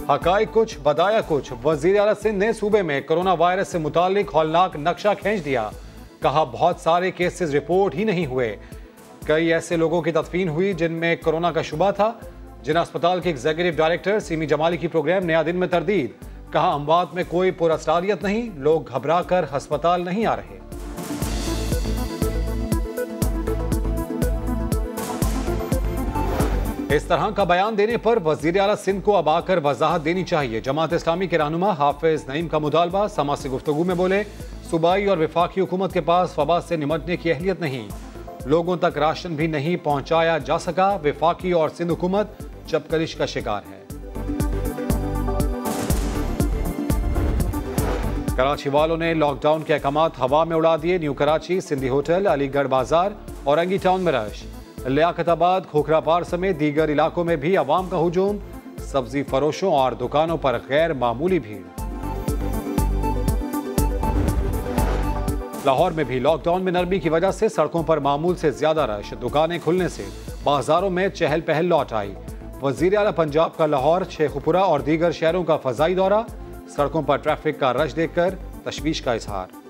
हकाइक कुछ बताया कुछ। वजीर आला सिंध ने सूबे में कोरोना वायरस से मुतालिक हौलनाक नक्शा खींच दिया। कहा बहुत सारे केसेस रिपोर्ट ही नहीं हुए। कई ऐसे लोगों की तदफीन हुई जिनमें कोरोना का शुबा था। जिला अस्पताल के एग्जीक्यूटिव डायरेक्टर सीमी जमाली की प्रोग्राम नया दिन में तरदीद। कहा अमवात में कोई पुरअसरारियत नहीं, लोग घबरा कर अस्पताल नहीं आ रहे। इस तरह का बयान देने पर वजीर आला सिंध को अब आकर वजाहत देनी चाहिए। जमात इस्लामी के रहनुमा हाफिज नईम का मुतालबा। समा से गुफ्तगू में बोले, सूबाई और वफाकी हुकूमत के पास वबा से निमटने की अहलियत नहीं, लोगों तक राशन भी नहीं पहुंचाया जा सका। वफाकी और सिंध हुकूमत चपकलिश का शिकार है। कराची वालों ने लॉकडाउन के अहकामात हवा में उड़ा दिए। न्यू कराची, सिंधी होटल, अलीगढ़ बाजार और अंगी टाउन में रश। लियाकताबाद, खोखरापार समेत दीगर इलाकों में भी अवाम का हुजूम। सब्जी फरोशों और दुकानों पर गैर मामूली भीड़। लाहौर में भी लॉकडाउन में नरमी की वजह से सड़कों पर मामूल से ज्यादा रश। दुकानें खुलने से बाजारों में चहल पहल लौट आई। वजीर आला पंजाब का लाहौर, शेखुपुरा और दीगर शहरों का फजाई दौरा। सड़कों पर ट्रैफिक का रश देखकर तशवीश का इजहार।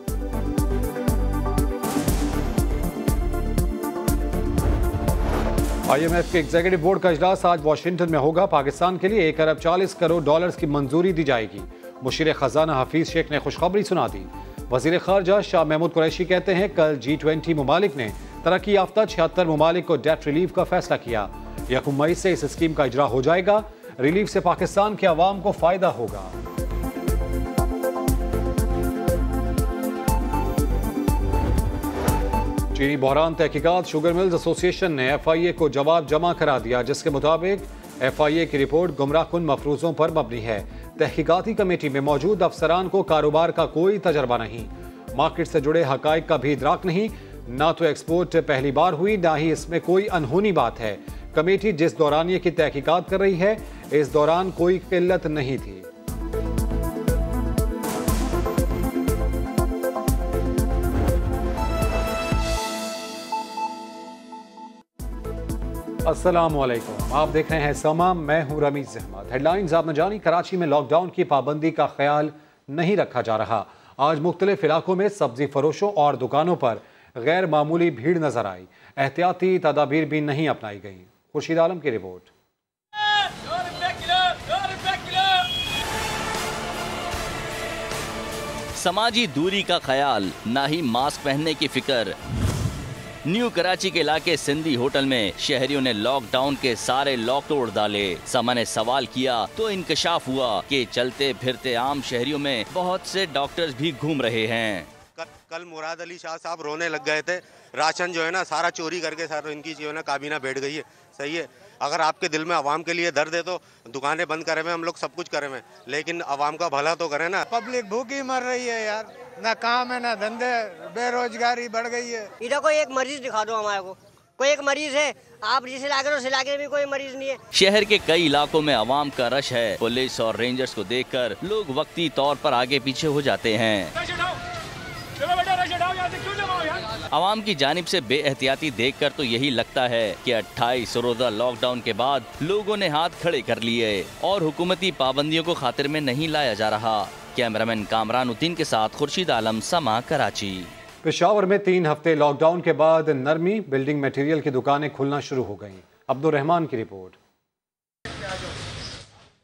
IMF के एग्जीक्यूटिव बोर्ड का इजलास आज वाशिंगटन में होगा। पाकिस्तान के लिए 1 अरब 40 करोड़ डॉलर्स की मंजूरी दी जाएगी। मुशीर खजाना हफीज शेख ने खुशखबरी सुना दी। वजीर खारजा शाह महमूद कुरैशी कहते हैं, कल G20 मुमालिक ने तरक्की याफ्ता 76 मुमालिक को डेट रिलीफ का फैसला किया। 1 मई से इस स्कीम का इजरा हो जाएगा। रिलीफ से पाकिस्तान के अवाम को फायदा होगा। चीनी बहरान तहकीकात शुगर मिल्स एसोसिएशन ने FIA को जवाब जमा करा दिया, जिसके मुताबिक FIA की रिपोर्ट गुमराहकुन मफरूजों पर मबनी है। तहकीकाती कमेटी में मौजूद अफसरान को कारोबार का कोई तजर्बा नहीं, मार्केट से जुड़े हकाइक का भी इदराक नहीं। ना तो एक्सपोर्ट पहली बार हुई, ना ही इसमें कोई अनहोनी बात है। कमेटी जिस दौरानिये की तहकीकात कर रही है, इस दौरान कोई किल्लत नहीं थी। अस्सलामुअलैकुम, आप देख रहे हैं समा, मैं हूं रमीज अहमद। हेडलाइंस आपने जानी। कराची में लॉकडाउन की पाबंदी का ख्याल नहीं रखा जा रहा। आज मुख्तलिफ इलाकों में सब्जी फरोशों और दुकानों पर गैर मामूली भीड़ नजर आई। एहतियाती तदाबीर भी नहीं अपनाई गई। खुर्शीद आलम की रिपोर्ट। समाजी दूरी का ख्याल, ना ही मास्क पहनने की फिक्र। न्यू कराची के इलाके सिंधी होटल में शहरियों ने लॉकडाउन के सारे लॉक तोड़ डाले। समा ने सवाल किया तो इंकशाफ हुआ कि चलते फिरते आम शहरियों में बहुत से डॉक्टर्स भी घूम रहे हैं। कल मुराद अली शाह साहब रोने लग गए थे। राशन जो है ना सारा चोरी करके सारा इनकी जो है ना काबीना बैठ गई है। सही है, अगर आपके दिल में आवाम के लिए दर्द है तो दुकानें बंद करे हुए, हम लोग सब कुछ करे हुए, लेकिन आवाम का भला तो करें ना। पब्लिक भूखी मर रही है यार, ना काम है ना धंधे, बेरोजगारी बढ़ गई है। इधर कोई एक मरीज दिखा दो हमारे को, कोई एक मरीज है। आप जिस इलाके में भी कोई मरीज नहीं है। शहर के कई इलाकों में आवाम का रश है। पुलिस और रेंजर्स को देखकर लोग वक्ती तौर पर आगे पीछे हो जाते हैं। आवाम की जानिब से बेएहतियाती देखकर तो यही लगता है कि 28 रोजा लॉकडाउन के बाद लोगों ने हाथ खड़े कर लिए और हुकूमती पाबंदियों को खातिर में नहीं लाया जा रहा। कैमरामैन कामरान उद्दीन के साथ खुर्शीद आलम, समा, कराची। पेशावर में 3 हफ्ते लॉकडाउन के बाद नरमी, बिल्डिंग मटेरियल की दुकानें खुलना शुरू हो गईं। अब्दुल रहमान की रिपोर्ट।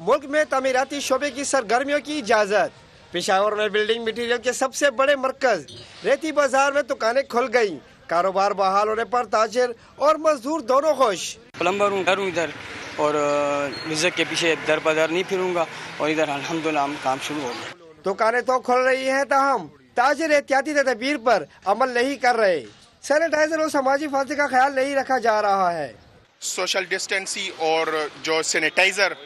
मुल्क में तामीराती शोबे की सरगर्मियों की इजाजत। पेशावर में बिल्डिंग मटेरियल के सबसे बड़े मरकज रेती बाजार में दुकानें खुल गयी। कारोबार बहाल होने पर ताजिर और मजदूर दोनों खुश। प्लम्बर हूँ, घर हूँ इधर, और रिज़्क़ के पीछे दर बदर नहीं फिरूंगा, और इधर अल्हम्दुलिल्लाह हम काम शुरू हो गया। दुकानें तो खुल रही हैं, ताहम ताजिर एहतियाती तदबीर पर अमल नहीं कर रहे। सैनिटाइजर और समाजी फासले का ख्याल नहीं रखा जा रहा है। सोशल डिस्टेंसी और जो सैनिटाइजर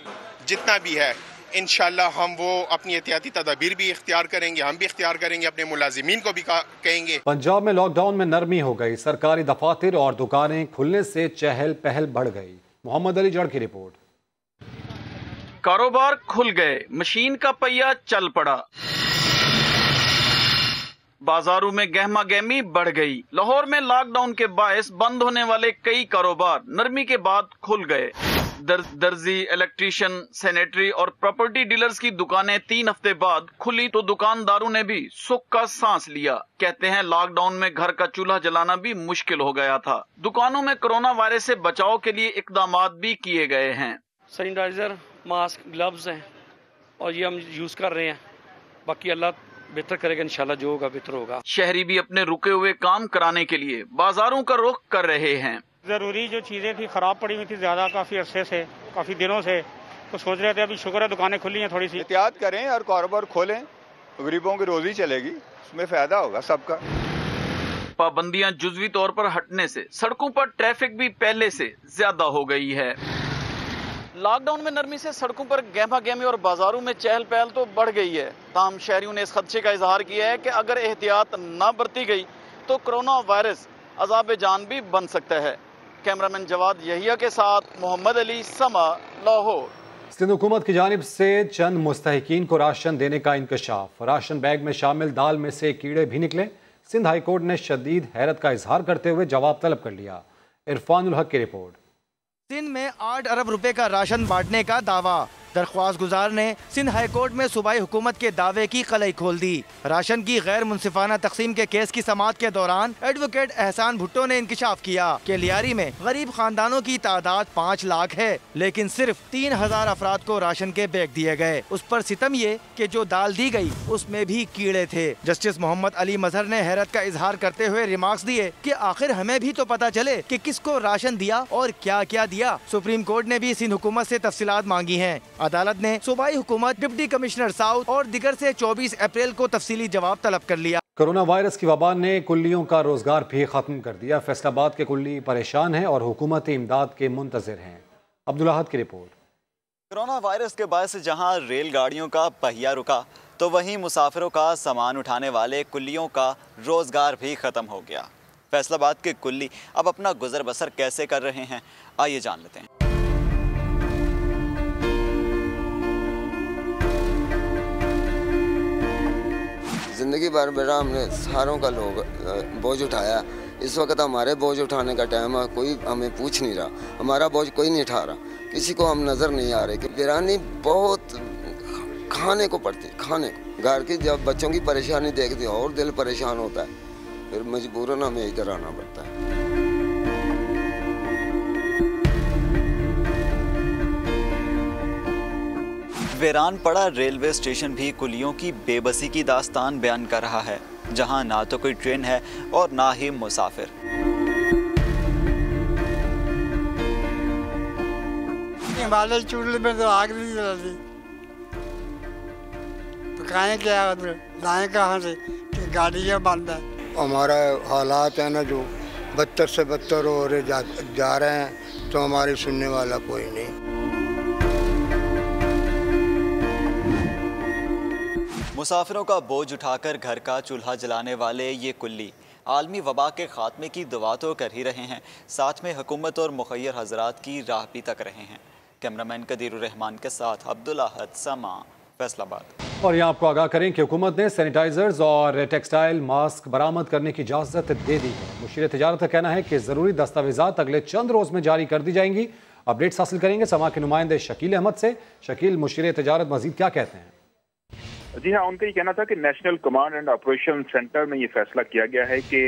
जितना भी है, इंशाल्लाह हम वो अपनी एहतियाती तदाबीर भी इख्तियार करेंगे, हम भी इख्तियार करेंगे, अपने मुलाजिमीन को भी कहेंगे। पंजाब में लॉकडाउन में नरमी हो गई। सरकारी दफातर और दुकानें खुलने से चहल पहल बढ़ गई। मोहम्मद अली जड़ की रिपोर्ट। कारोबार खुल गए, मशीन का पहिया चल पड़ा, बाजारों में गहमा गहमी बढ़ गई। लाहौर में लॉकडाउन के बायस बंद होने वाले कई कारोबार नरमी के बाद खुल गए। दर्जी, इलेक्ट्रीशियन, सैनिटरी और प्रॉपर्टी डीलर्स की दुकानें 3 हफ्ते बाद खुली तो दुकानदारों ने भी सुख का सांस लिया। कहते हैं लॉकडाउन में घर का चूल्हा जलाना भी मुश्किल हो गया था। दुकानों में कोरोना वायरस से बचाव के लिए इकदाम भी किए गए हैं। सैनिटाइजर, मास्क, ग्लव्स हैं और ये हम यूज कर रहे हैं। बाकी अल्लाह बेहतर करेगा, इंशाल्लाह जो होगा बेहतर होगा। शहरी भी अपने रुके हुए काम कराने के लिए बाजारों का रुख कर रहे हैं। जरूरी जो चीजें थी खराब पड़ी हुई थी ज्यादा, काफी अरसे से, काफी दिनों से, तो सोच रहे थे अभी शुक्र है दुकानें खुली हैं, थोड़ी सी एहतियात करें और कारोबार खोलें, गरीबों की रोजी चलेगी, उसमें फायदा होगा सबका। पाबंदियां जुजवी तौर पर हटने से सड़कों पर ट्रैफिक भी पहले से ज्यादा हो गई है। लॉकडाउन में नरमी से सड़कों पर गहमा गहमी और बाजारों में चहल पहल तो बढ़ गई है। ताहम शहरियों ने इस खदशे का इजहार किया है कि अगर एहतियात न बरती गई तो कोरोना वायरस अजाब जान भी बन सकता है। कैमरामैन जवाद यहिया के साथ मोहम्मद अली, समा, लाहौर। सिंध हुकूमत की जानिब से चंद मुस्तहिकीन को राशन देने का इंकशाफ। राशन बैग में शामिल दाल में से कीड़े भी निकले। सिंध हाई कोर्ट ने शदीद हैरत का इजहार करते हुए जवाब तलब कर लिया। इरफानुल हक की रिपोर्ट। सिंध में 8 अरब रुपए का राशन बांटने का दावा। दरख्वास्त गुजार ने सिंध हाई कोर्ट में सूबाई हुकूमत के दावे की कलई खोल दी। राशन की गैर मुनसिफाना तकसीम के केस की समाअत के दौरान एडवोकेट एहसान भुट्टो ने इंकशाफ किया कि लियारी में गरीब खानदानों की तादाद 5 लाख है, लेकिन सिर्फ 3000 अफराद को राशन के बैग दिए गए। उस पर सितम ये कि जो दाल दी गई उसमें भी कीड़े थे। जस्टिस मोहम्मद अली मजहर ने हैरत का इजहार करते हुए रिमार्क्स दिए कि आखिर हमें भी तो पता चले कि किसको राशन दिया और क्या क्या दिया। सुप्रीम कोर्ट ने भी सिंध हुकूमत से तफसीलात मांगी हैं। अदालत ने सूबाई हुकूमत, डिप्टी कमिश्नर साउथ और दिगर से 24 अप्रैल को तफसीली जवाब तलब कर लिया। कोरोना वायरस की वबा ने कुल्लियों का रोजगार भी खत्म कर दिया। फैसलाबाद के कुल्ली परेशान हैं और हुकूमती इमदाद के मुंतजिर हैं। अब्दुल अहद की रिपोर्ट। कोरोना वायरस के बायस जहां रेलगाड़ियों का पहिया रुका तो वहीं मुसाफिरों का सामान उठाने वाले कुल्लियों का रोजगार भी खत्म हो गया। फैसलाबाद के कुल्ली अब अपना गुजर बसर कैसे कर रहे हैं, आइए जान लेते हैं। ज़िंदगी भर बेटा हमने सारों का लोग बोझ उठाया। इस वक्त हमारे बोझ उठाने का टाइम है, कोई हमें पूछ नहीं रहा, हमारा बोझ कोई नहीं उठा रहा, किसी को हम नज़र नहीं आ रहे कि वीरानी बहुत खाने को पड़ती, खाने को। घर की जब बच्चों की परेशानी देखती और दिल परेशान होता है, फिर मजबूरन हमें इधर आना पड़ता है। वीरान पड़ा रेलवे स्टेशन भी कुलियों की बेबसी की दास्तान बयान कर रहा है, जहां ना तो कोई ट्रेन है और ना ही मुसाफिर। हमारे चूल्हे में तो आग नहीं जलती, पकाएं क्या, लाएं कहाँ से कि गाड़ियाँ बंद है। हमारा हालात है ना जो बदतर से बदतर हो रहे जा रहे हैं, तो हमारी सुनने वाला कोई नहीं। मुसाफिरों का बोझ उठाकर घर का चूल्हा जलाने वाले ये कुल्ली आलमी वबा के खात्मे की दुआ तो कर ही रहे हैं, साथ में हुकूमत और मुखय्यर हजरात की राह भी तक रहे हैं। कैमरामैन कदीरुर रहमान के साथ अब्दुल अहद, समा, फैसलाबाद। और यहाँ आपको आगाह करें कि हुकूमत ने सैनिटाइजर्स और टेक्सटाइल मास्क बरामद करने की इजाज़त दे दी है। मुशीर तिजारत का कहना है कि ज़रूरी दस्तावेजात अगले चंद रोज़ में जारी कर दी जाएंगी। अपडेट्स हासिल करेंगे समा के नुमाइंदे शकील अहमद से। शकील, मुशीर तिजारत मजीद क्या कहते हैं? जी हाँ, उनका ये कहना था कि national command and operation centre में ये फैसला किया गया है कि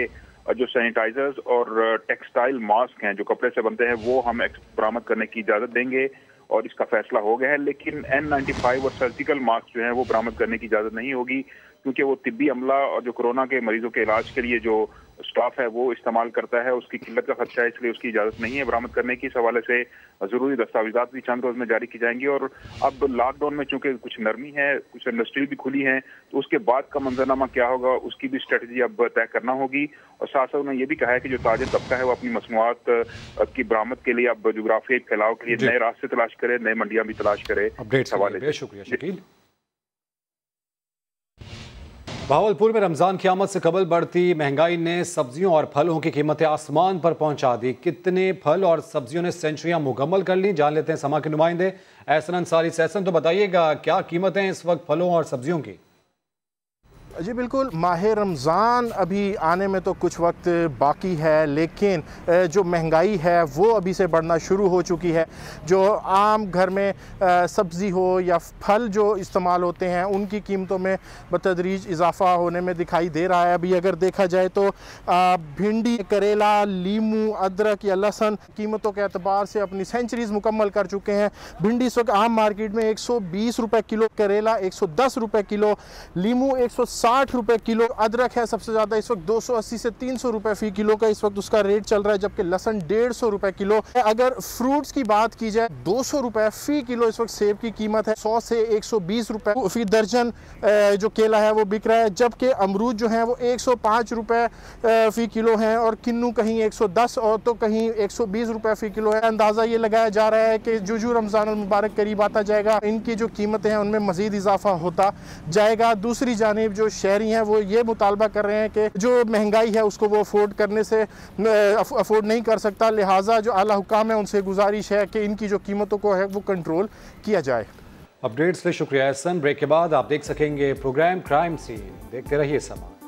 जो सैनिटाइजर्स और टेक्सटाइल मास्क हैं जो कपड़े से बनते हैं वो हम बरामद करने की इजाज़त देंगे और इसका फैसला हो गया है। लेकिन N95 और सर्जिकल मास्क जो है वो बरामद करने की इजाज़त नहीं होगी, क्योंकि वो तिब्बी अमला और जो कोरोना के मरीजों के इलाज के लिए जो स्टाफ है वो इस्तेमाल करता है, उसकी किल्लत का खदशा है, इसलिए उसकी इजाज़त नहीं है बरामद करने की। इस हवाले से ज़रूरी दस्तावेजात भी चंद रोज़ में जारी की जाएंगी। और अब लॉकडाउन में चूंकि कुछ नरमी है, कुछ इंडस्ट्री भी खुली हैं, तो उसके बाद का मंजरनामा क्या होगा उसकी भी स्ट्रेटजी अब तय करना होगी। और साथ साथ उन्होंने ये भी कहा है कि जो ताजिर तबका है वो अपनी मसनूआत की बरामद के लिए अब जोग्राफियाई फैलाव के लिए नए रास्ते तलाश करे, नए मंडियां भी तलाश करे। इस हवाले से शुक्रिया शकील। भावलपुर में रमजान की आमद से कबल बढ़ती महंगाई ने सब्जियों और फलों की कीमतें आसमान पर पहुंचा दी। कितने फल और सब्जियों ने सेंचुरियां मुकम्मल कर ली, जान लेते हैं समा के नुमाइंदे एहसन अंसारी। से एहसन, तो बताइएगा क्या कीमतें इस वक्त फलों और सब्जियों की? जी बिल्कुल, माह रमज़ान अभी आने में तो कुछ वक्त बाकी है, लेकिन जो महंगाई है वो अभी से बढ़ना शुरू हो चुकी है। जो आम घर में सब्ज़ी हो या फल जो इस्तेमाल होते हैं उनकी कीमतों में बतदरीज इजाफ़ा होने में दिखाई दे रहा है। अभी अगर देखा जाए तो भिंडी, करेला, लीमू, अदरक या लहसुन कीमतों के अतबार से अपनी सेंचुरीज़ मुकम्मल कर चुके हैं। भिंडी इस वक्त आम मार्केट में 120 रुपये किलो, करेला 110 रुपये किलो, लीमू 160 रुपये किलो, अदरक है सबसे ज़्यादा इस वक्त 280 से 300 रुपये फ़ी किलो का इस वक्त उसका रेट चल रहा है, जबकि लहसुन 150 रुपये किलो। अगर फ्रूट्स की बात की जाए 200 रुपये फ़ी किलो इस वक्त सेब की कीमत है, 100 से 120 रुपये फ़ी दर्जन जो केला है वो बिक रहा है, जबकि अमरूद जो है वो 105 रुपये फ़ी किलो हैं और किन्नू कहीं 110 और तो कहीं 120 रुपये फ़ी किलो है। अंदाज़ा ये लगाया जा रहा है कि जो रमज़ान मुबारक करीब आता जाएगा इनकी जो कीमतें हैं उनमें मज़ीद इजाफा होता जाएगा। दूसरी जानिब जो शहरी हैं वो ये मुतालबा कर रहे हैं कि जो महंगाई है उसको वो अफोर्ड नहीं कर सकता, लिहाजा जो आला हुकाम है उनसे गुजारिश है कि इनकी जो कीमतों को है वो कंट्रोल किया जाए। अपडेट्स के लिए शुक्रिया एहसन। ब्रेक के बाद आप देख सकेंगे प्रोग्राम क्राइम सीन। देखते रहिए समाज।